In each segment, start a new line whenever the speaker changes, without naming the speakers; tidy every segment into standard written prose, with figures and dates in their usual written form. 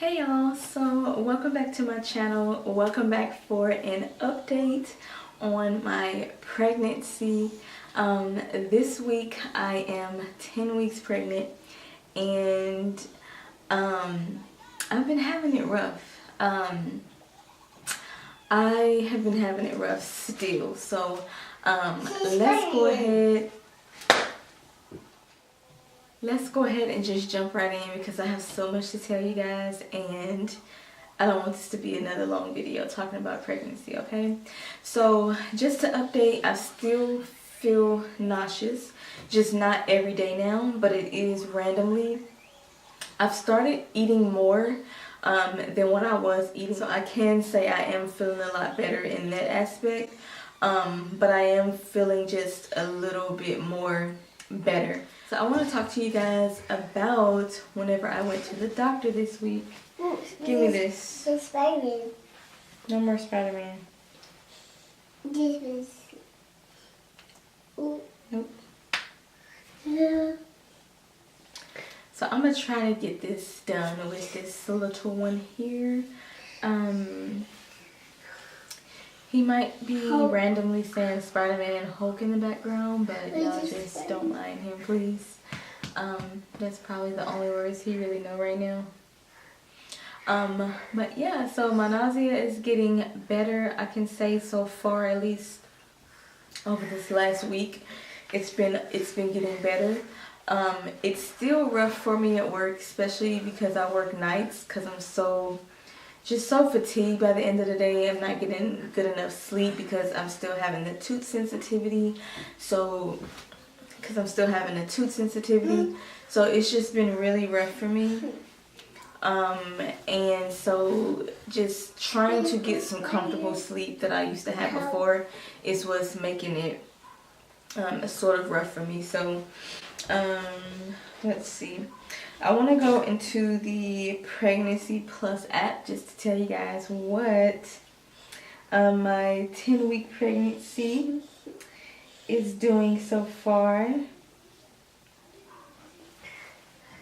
Hey y'all, so welcome back to my channel. Welcome back for an update on my pregnancy. This week I am 10 weeks pregnant and I've been having it rough. I have been having it rough still, so let's go ahead and just jump right in because I have so much to tell you guys and I don't want this to be another long video talking about pregnancy, okay? So just to update, I still feel nauseous, just not every day now, but it is randomly. I've started eating more than what I was eating, so I can say I am feeling a lot better in that aspect, but I am feeling just a little bit more better. So I want to talk to you guys about whenever I went to the doctor this week. Give me this.
The Spider-Man.
No more Spider-Man.
This is...
Nope.
Yeah.
So I'm going to try to get this done with this little one here. He might be randomly saying Spider-Man and Hulk in the background, but y'all just don't mind him, please. That's probably the only words he really know right now. But yeah, so my nausea is getting better. I can say so far, at least over this last week, it's been getting better. It's still rough for me at work, especially because I work nights, because I'm so fatigued by the end of the day. I'm not getting good enough sleep because I'm still having the tooth sensitivity. So it's just been really rough for me. And so just trying to get some comfortable sleep that I used to have before is what's making it sort of rough for me. So let's see. I want to go into the Pregnancy Plus app just to tell you guys what my 10-week pregnancy is doing so far.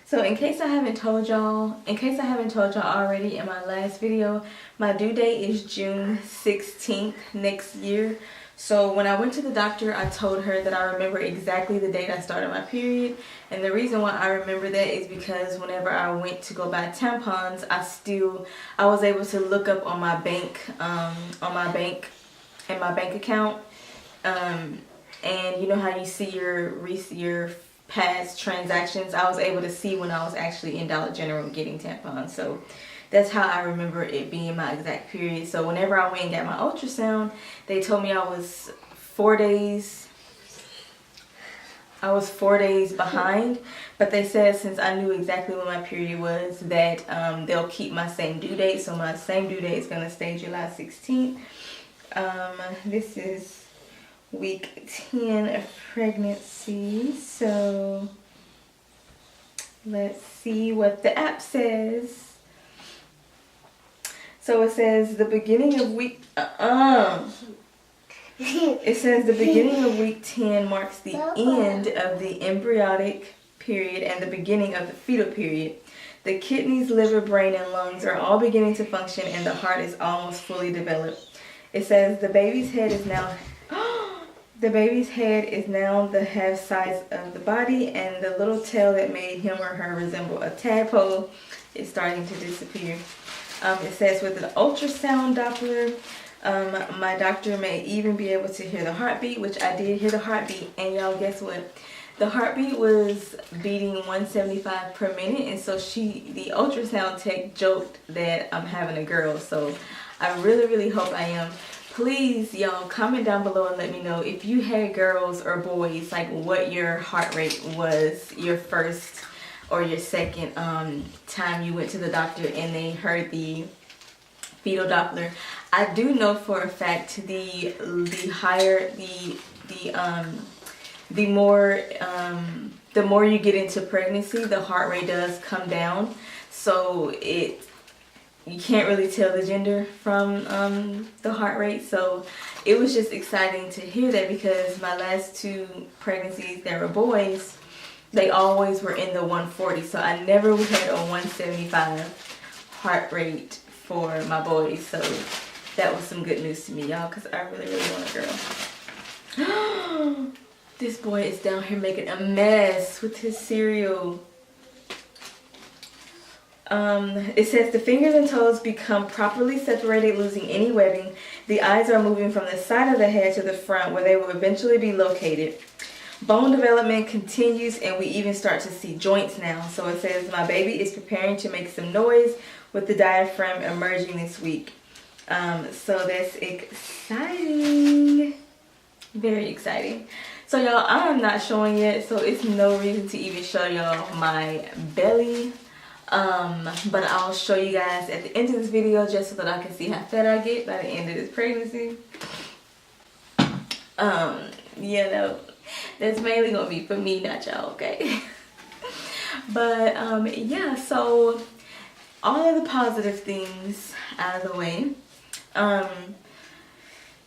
So in case I haven't told y'all already in my last video, my due date is June 16th next year. So when I went to the doctor, I told her that I remember exactly the date I started my period. And the reason why I remember that is because whenever I went to go buy tampons, I was able to look up on my bank account. And you know how you see your past transactions? I was able to see when I was actually in Dollar General getting tampons. So that's how I remember it being my exact period. So whenever I went and got my ultrasound, they told me I was 4 days behind, but they said since I knew exactly when my period was that they'll keep my same due date. So my same due date is going to stay July 16th. This is week 10 of pregnancy. So let's see what the app says. So it says the beginning of week It says the beginning of week 10 marks the end of the embryonic period and the beginning of the fetal period. The kidneys, liver, brain, and lungs are all beginning to function and the heart is almost fully developed. It says the baby's head is now the half size of the body and the little tail that made him or her resemble a tadpole is starting to disappear. It says with an ultrasound Doppler, my doctor may even be able to hear the heartbeat, which I did hear the heartbeat. And y'all, guess what? The heartbeat was beating 175 per minute. And so the ultrasound tech joked that I'm having a girl. So I really, really hope I am. Please, y'all, comment down below and let me know if you had girls or boys, like what your heart rate was your first or your second time you went to the doctor and they heard the fetal Doppler. I do know for a fact the more you get into pregnancy, the heart rate does come down. So you can't really tell the gender from the heart rate. So it was just exciting to hear that because my last 2 pregnancies that were boys, they always were in the 140. So I never had a 175 heart rate for my boys. So that was some good news to me, y'all, because I really, really want a girl. This boy is down here making a mess with his cereal. It says the fingers and toes become properly separated, losing any webbing. The eyes are moving from the side of the head to the front, where they will eventually be located. Bone development continues, and we even start to see joints now. So it says my baby is preparing to make some noise with the diaphragm emerging this week. So that's exciting. Very exciting. So y'all, I'm not showing yet, so it's no reason to even show y'all my belly. But I'll show you guys at the end of this video, just so that I can see how fat I get by the end of this pregnancy. You know, that's mainly gonna be for me, not y'all, okay? But yeah, so all of the positive things out of the way.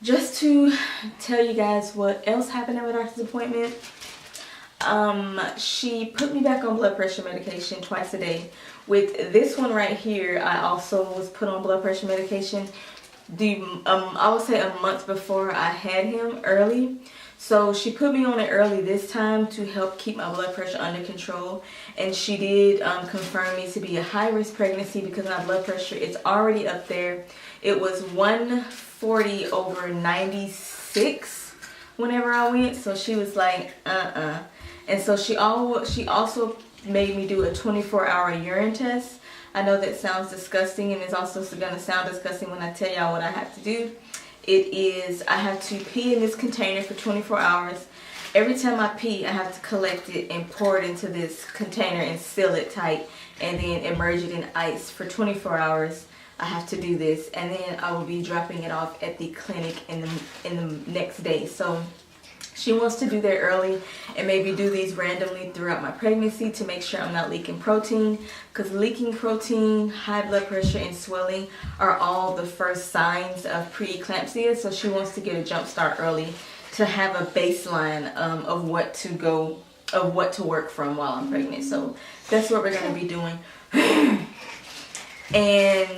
Just to tell you guys what else happened at my doctor's appointment. She put me back on blood pressure medication twice a day. With this one right here, I also was put on blood pressure medication I would say a month before I had him, early. So she put me on it early this time to help keep my blood pressure under control. And she did confirm me to be a high-risk pregnancy because my blood pressure is already up there. It was 140/96 whenever I went. So she was like, And so she also made me do a 24-hour urine test. I know that sounds disgusting, and it's also going to sound disgusting when I tell y'all what I have to do. It is, I have to pee in this container for 24 hours. Every time I pee, I have to collect it and pour it into this container and seal it tight, and then immerse it in ice for 24 hours. I have to do this, and then I will be dropping it off at the clinic in the next day. So she wants to do that early and maybe do these randomly throughout my pregnancy to make sure I'm not leaking protein, because leaking protein, high blood pressure, and swelling are all the first signs of preeclampsia. So she wants to get a jump start early to have a baseline of what to work from while I'm pregnant. So that's what we're going to be doing. And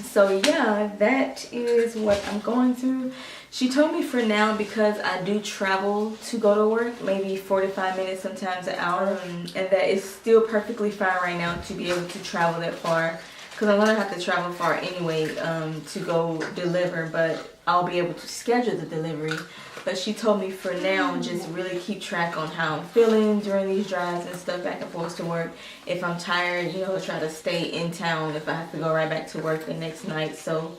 so yeah, that is what I'm going through. She told me for now, because I do travel to go to work, maybe 45 minutes, sometimes an hour, and that is still perfectly fine right now to be able to travel that far. Because I'm going to have to travel far anyway to go deliver, but I'll be able to schedule the delivery. But she told me for now, just really keep track on how I'm feeling during these drives and stuff back and forth to work. If I'm tired, you know, try to stay in town if I have to go right back to work the next night. So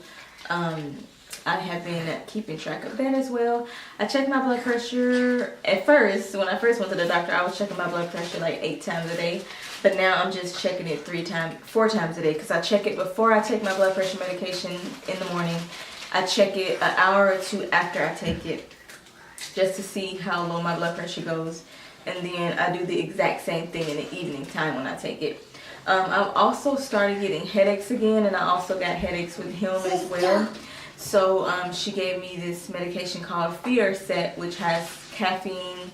I have been keeping track of that as well. I check my blood pressure. At first, when I first went to the doctor, I was checking my blood pressure like 8 times a day. But now I'm just checking it 4 times a day, because I check it before I take my blood pressure medication in the morning. I check it an hour or 2 after I take it, just to see how low my blood pressure goes. And then I do the exact same thing in the evening time when I take it. I've also started getting headaches again, and I also got headaches with him as well. So she gave me this medication called Fear Set, which has caffeine,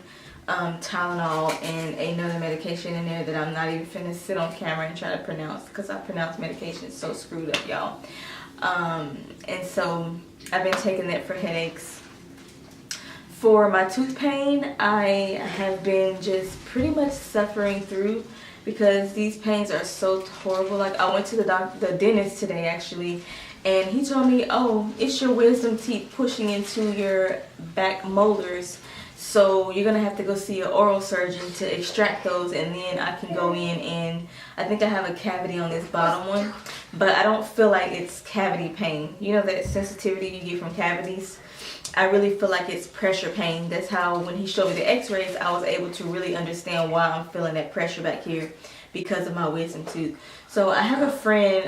Tylenol, and another medication in there that I'm not even finna sit on camera and try to pronounce, because I pronounce medications so screwed up, y'all. And so I've been taking that for headaches. For my tooth pain, I have been just pretty much suffering through, because these pains are so horrible. Like, I went to the dentist today actually, and he told me, oh, it's your wisdom teeth pushing into your back molars. So you're going to have to go see an oral surgeon to extract those, and then I can go in, and I think I have a cavity on this bottom one. But I don't feel like it's cavity pain. You know that sensitivity you get from cavities? I really feel like it's pressure pain. That's how, when he showed me the x-rays, I was able to really understand why I'm feeling that pressure back here, because of my wisdom tooth. So I have a friend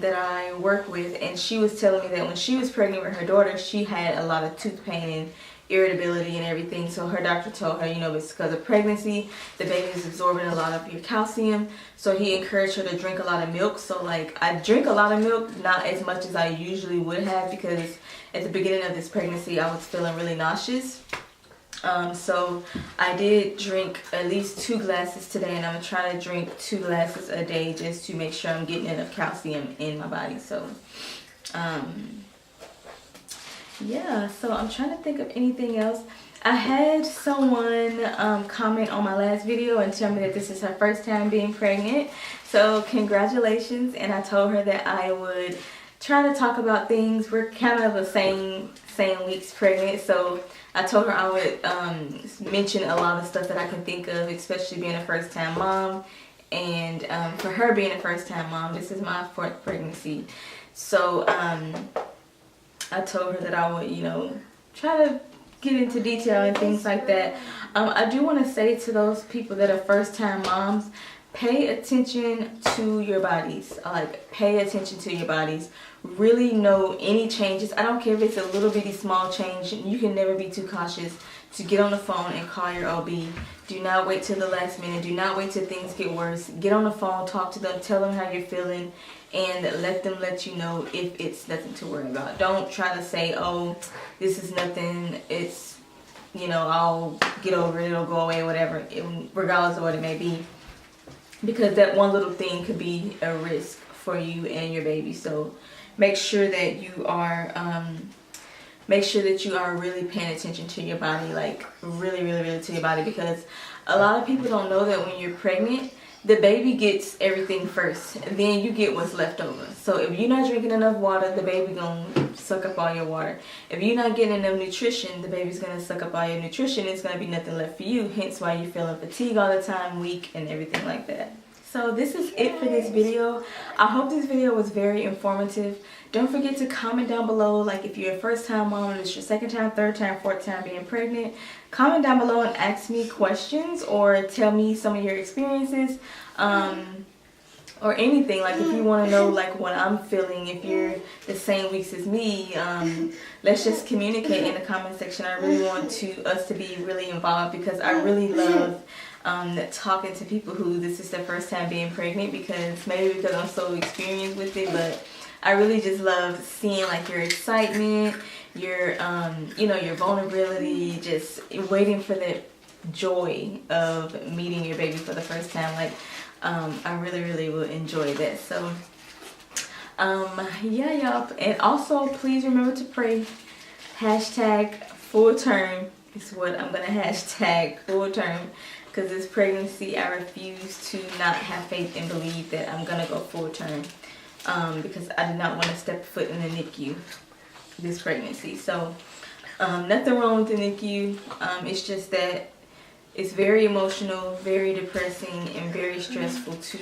that I work with, and she was telling me that when she was pregnant with her daughter, she had a lot of tooth pain and irritability and everything. So her doctor told her, you know, it's because of pregnancy, the baby is absorbing a lot of your calcium. So he encouraged her to drink a lot of milk. So like, I drink a lot of milk, not as much as I usually would have, because at the beginning of this pregnancy I was feeling really nauseous. So I did drink at least 2 glasses today, and I'm gonna try to drink 2 glasses a day just to make sure I'm getting enough calcium in my body. So yeah, so I'm trying to think of anything else. I had someone comment on my last video and tell me that this is her first time being pregnant. So congratulations. And I told her that I would try to talk about things. We're kind of the same weeks pregnant. So I told her I would mention a lot of stuff that I can think of, especially being a first time mom. And for her being a first time mom, this is my 4th pregnancy. So I told her that I would, you know, try to get into detail and things like that. I do want to say to those people that are first time moms, pay attention to your bodies. Like, pay attention to your bodies. Really know any changes. I don't care if it's a little bitty small change. You can never be too cautious to get on the phone and call your OB. Do not wait till the last minute. Do not wait till things get worse. Get on the phone, talk to them, tell them how you're feeling, and let them let you know if it's nothing to worry about. Don't try to say, oh, this is nothing, it's, you know, I'll get over it, it'll go away, whatever, regardless of what it may be. Because that one little thing could be a risk for you and your baby. So make sure that you are really paying attention to your body, like really to your body, because a lot of people don't know that when you're pregnant, the baby gets everything first, and then you get what's left over. So if you're not drinking enough water, the baby gonna suck up all your water. If you're not getting enough nutrition, the baby's gonna suck up all your nutrition. It's gonna be nothing left for you, hence why you're feeling fatigued all the time, weak, and everything like that. So this is it for this video. I hope this video was very informative. Don't forget to comment down below, like if you're a first time mom, and it's your 2nd time, 3rd time, 4th time being pregnant. Comment down below and ask me questions, or tell me some of your experiences, or anything. Like if you want to know like what I'm feeling, if you're the same weeks as me, let's just communicate in the comment section. I really want us to be really involved, because I really love talking to people who this is their first time being pregnant, because I'm so experienced with it, but I really just love seeing like your excitement, your you know, your vulnerability, just waiting for the joy of meeting your baby for the first time. Like I really will enjoy that. So yeah, y'all, and also please remember to pray. #full term is what I'm gonna hashtag, full term, because this pregnancy I refuse to not have faith and believe that I'm gonna go full term, because I did not want to step foot in the NICU this pregnancy. So nothing wrong with the NICU, it's just that it's very emotional, very depressing, and very stressful to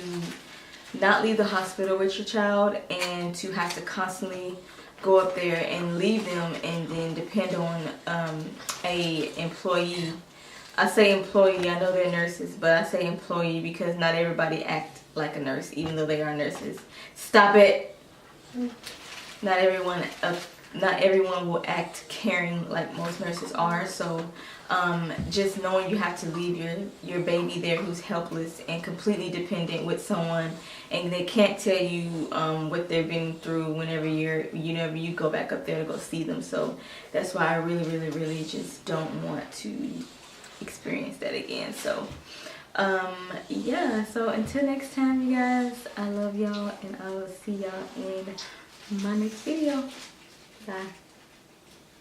not leave the hospital with your child, and to have to constantly go up there and leave them, and then depend on a employee. I say employee, I know they're nurses, but I say employee because not everybody act like a nurse, even though they are nurses. Stop it. Not everyone will act caring like most nurses are. So just knowing you have to leave your baby there who's helpless and completely dependent with someone, and they can't tell you what they've been through whenever you go back up there to go see them. So that's why I really just don't want to experience that again. So yeah, so until next time, you guys, I love y'all, and I will see y'all in my next video. Bye.